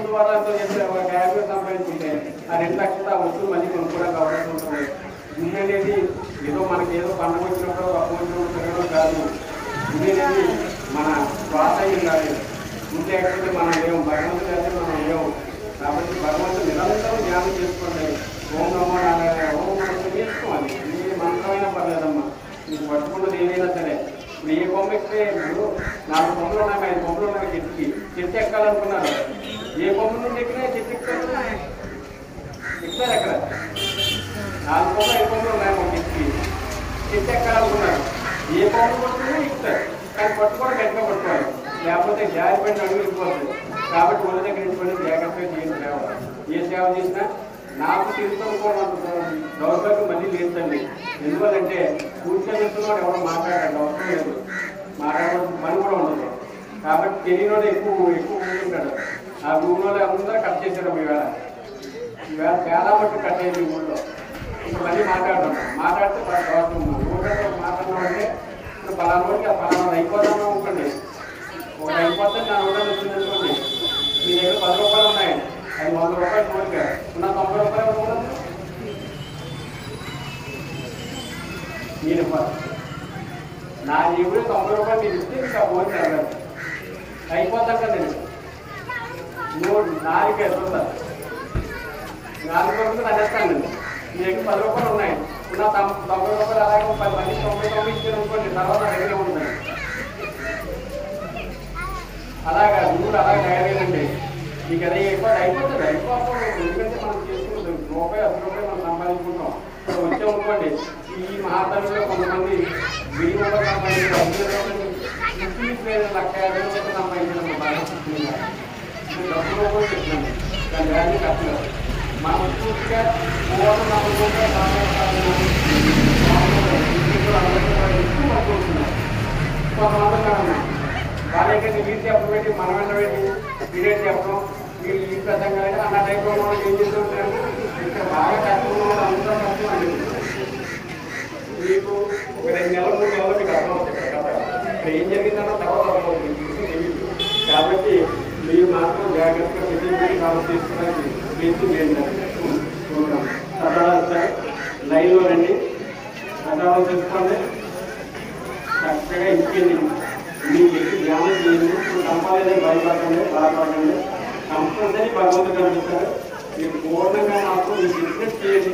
ముందు వారాలతో చేస్తే ఒక 50 సంపాదించుకుంటే ఆ 2 లక్షలు ఆ వస్తువులు మళ్ళీ కొనుక్కోవడానికి అవకాశం ఉంటుంది. గుడి అనేది ఏదో మనకి ఏదో పండుగ వచ్చినప్పుడు ఒక వచ్చినప్పుడు తిరగడం కాదు. గుడి అనేది మన శ్వాస కాదు. గుడి లేకపోతే మనం లేవు, భగవంతుడు అయితే మనం లేవు. కాబట్టి భగవంతుడు నిరంతరం ధ్యానం చేసుకోండి. ఓం నమో నారాయణ, ఓం నమో చేసుకోవాలి. ఏ మంత్రమైనా పర్లేదమ్మా, మీకు పట్టుకున్నది ఏదైనా సరే. ఇప్పుడు ఏ బొమ్మ ఎక్కితే ఇప్పుడు 4 బొమ్మలు ఉన్నాయి, 5 బొమ్మలు ఉన్నాయి. చెట్టు ఎక్కాలనుకున్నారు, ఏ బొమ్మ నుండి ఎక్కినా చెట్టు ఎక్కుతారు ఎక్కడ 4 బొమ్మలు 5 బొమ్మలు ఉన్నాయి. ఒక చెట్టు ఎక్కాలనుకున్నారు, ఏ బొమ్మ పట్టుకున్నా ఎక్కుతారు. కానీ పట్టుకోవడం గట్టిగా పట్టుకోవాలి, లేకపోతే జారి పడిన అడుగు వెళ్ళిపోతుంది. కాబట్టి ఒళ్ళ దగ్గర ఇంటిపడి జాగ్రత్తగా చేయండి. సేవ ఏ సేవ చేసినా నాకు తెలుసుకోవడం దౌర్భాగ్యం మళ్ళీ లేదండి. ఎందువల్లంటే కూర్చోబెట్టుకున్నాడు ఎవరు మాట్లాడాలి, అవసరం లేదు, మాట్లాడవలసిన పని కూడా ఉండదు. కాబట్టి తెలియని ఎక్కువ కూర్చుంటాడు. ఆ రూమ్లో అందరూ కట్ చేశాడు. ఈవేళ చాలా మటుకు కట్ అయింది ఊళ్ళో. ఇప్పుడు మళ్ళీ మాట్లాడితే ఊళ్ళో మాట్లాడినామంటే ఇప్పుడు పలానా రోజుకి ఆ పలానా అయిపోతామో ఉంటుంది. ఒకటి అయిపోతే నా ఊళ్ళో వచ్చిందనుకోండి, మీ దగ్గర 10 రూపాయలు ఉన్నాయి, అది 100 రూపాయలు కోరిక ఉన్న 90 రూపాయలు ఉండదు. నేను నా జీవుడు 90 రూపాయలు మీరు ఇస్తే ఇంకా కోరిక అయిపోతాక నేను 4 ఎదురుతాను. 4 వరకు అనేస్తాను. నేను మీ దగ్గర 10 రూపాయలు ఉన్నాయి, ఉన్న 90 రూపాయలు అలాగే 10 మంది 99 ఇచ్చాను అనుకోండి, తర్వాత దగ్గరే ఉంటుంది. అలాగా నువ్వు అలాగే తయారైందండి. మీకు అదే అయిపోతుంది. ఎందుకంటే మనం చేసుకుంటాం రూపాయి 10 రూపాయలు మనం సంపాదించుకుంటాం. ఇప్పుడు వచ్చామనుకోండి, ఈ మహాతల్లిలో కొంతమంది 1000 రూపాయలు సంపాదించారు, 5 రూపాయలు 1,50,000 రూపాయలు సంపాదించడం బాగా డబ్బులు కూడా చెప్తున్నాను. దాని వాల్యూ కట్టలేదు. మనం పూర్తిగా కొంతమంది వాళ్ళకి మీరు చెప్పడం పెట్టి మనం వెళ్ళబెట్టి పీరియడ్ చెప్పడం, మీరు ఈ ప్రసంగా అన్న టైంలో ఏం చేస్తుంటారు. ఇక్కడ బాగా కష్టం అందరూ కష్టం అండి. మీకు ఒక 2 నెలలు 3 నెలలు మీకు అర్థమవుతుంది కదా ఇక్కడ ఏం జరిగిందన్న తర్వాత అర్థమవుతుంది. కాబట్టి మీరు మాత్రం జాగ్రత్తగా ప్రతి కాలం తీసుకోవడానికి ప్రయత్నం చేయండి. సార్ లైన్లో రండి, సదాలు తెలుసుకోండి, చక్కగా ఇంటికి మీకు ఎక్కి ధ్యానం చేయండి. ఇప్పుడు సంపాదన భయపడకండి, బాధపడకండి. కంపల్సరీ భగవంతుడు కనిపిస్తారు. మీరు పూర్ణంగా నాకు మీకు ఇంట్రెస్ట్ చేయండి.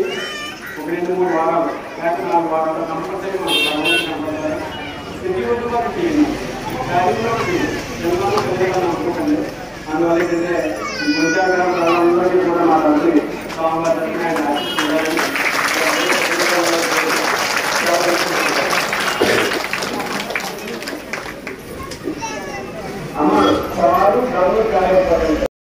ఒక 2-3 వారాలు లేకపోతే 4 వారాలు కంపల్సరీ మనకు భగవంతుడు కనపడతారు. ప్రతి ఒక్కరు మాకు చేయండి, శారీలో చేయండి. జన్మలో తెలియగానే అనుకోకండి. అందువల్ల ఏంటంటే గురుజాగ్రత్తలందరికీ కూడా మా తండ్రి స్వామివారి అమ్మ సవాలు గడువు కార్యపడండి.